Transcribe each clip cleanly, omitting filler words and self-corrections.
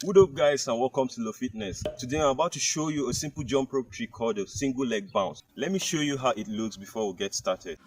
What up guys and welcome to LOfitnez. Today I'm about to show you a simple jump rope trick called a single leg bounce. Let me show you how it looks before we get started.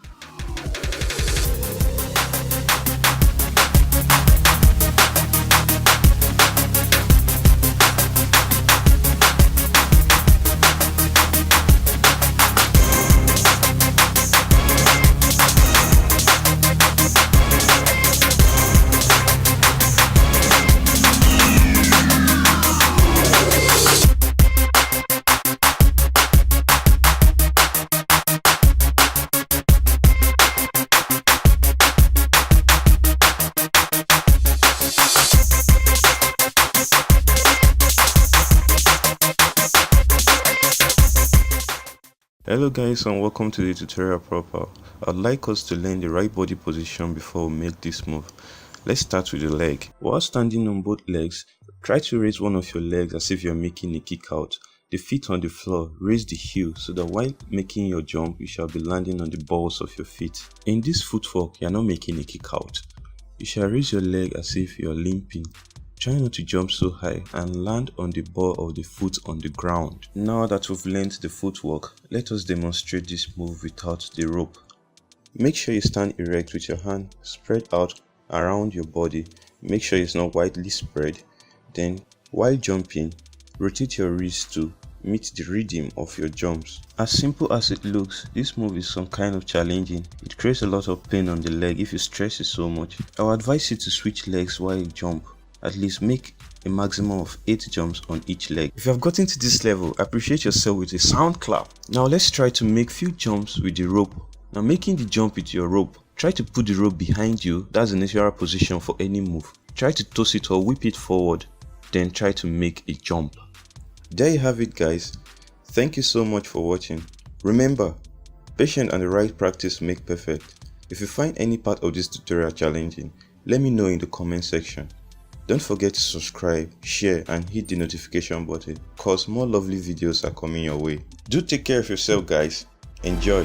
Hello guys and welcome to the tutorial proper. I'd like us to learn the right body position before we make this move. Let's start with the leg. While standing on both legs, try to raise one of your legs as if you're making a kick out. The feet on the floor, raise the heel so that while making your jump, you shall be landing on the balls of your feet. In this footwork, you're not making a kick out. You shall raise your leg as if you're limping. Try not to jump so high and land on the ball of the foot on the ground. Now that we've learned the footwork, let us demonstrate this move without the rope. Make sure you stand erect with your hand spread out around your body. Make sure it's not widely spread. Then, while jumping, rotate your wrist to meet the rhythm of your jumps. As simple as it looks, this move is some kind of challenging. It creates a lot of pain on the leg if you stress it so much. I would advise you to switch legs while you jump. At least make a maximum of 8 jumps on each leg. If you have gotten to this level, appreciate yourself with a sound clap. Now let's try to make few jumps with the rope. Now making the jump with your rope, try to put the rope behind you. That's the natural position for any move. Try to toss it or whip it forward, then try to make a jump. There you have it guys. Thank you so much for watching. Remember, patience and the right practice make perfect. If you find any part of this tutorial challenging, let me know in the comment section. Don't forget to subscribe, share and hit the notification button cause more lovely videos are coming your way. Do take care of yourself guys. Enjoy.